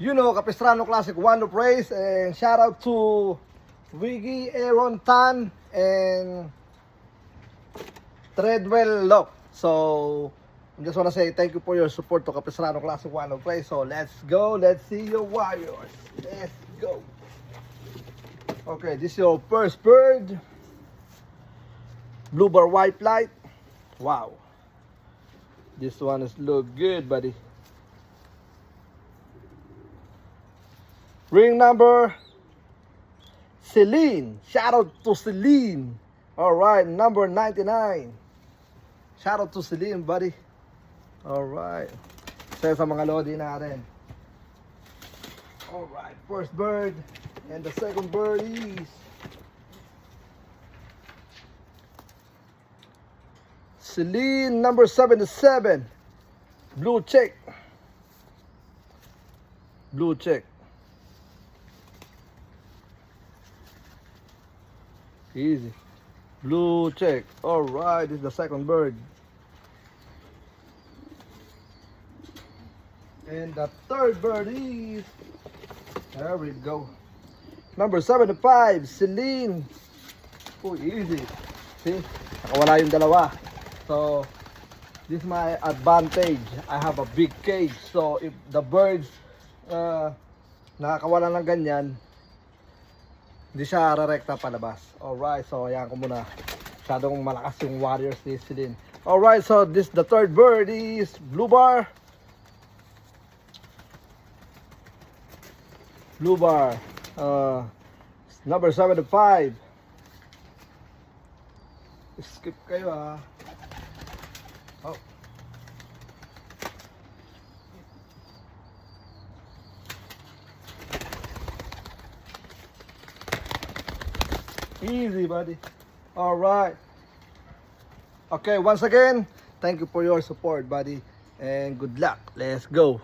You know, Capistrano Classic, one of praise, and shout out to Wiggy, Aaron Tan, and Treadwell Lock. So, I just want to say thank you for your support to Capistrano Classic, one of praise. So, let's go. Let's see your Warriors. Let's go. Okay, this is your first bird. Blue bar white light. Wow. This one is look good, buddy. Ring number, Celine. Shout out to Celine. Alright, number 99. Shout out to Celine, buddy. Alright. Isa sa mga lodi natin. Alright, first bird. And the second bird is Celine, number 77. Blue check. Blue check. Easy. Blue check. Alright, this is the second bird. And the third bird is, there we go, number 75, Celine. Oh, easy. See, nakawala yung dalawa. So, this is my advantage. I have a big cage. So, if the birds nakakawala ng ganyan, hindi siya rarekta palabas. Alright, so ayan ko muna. Masyadong malakas yung Warriors ni Celine. Alright, so this the third bird is blue bar. Blue bar. Number 75. Skip kayo ha. Oh. Easy, buddy. All right. Okay, once again, thank you for your support, buddy, and good luck. Let's go.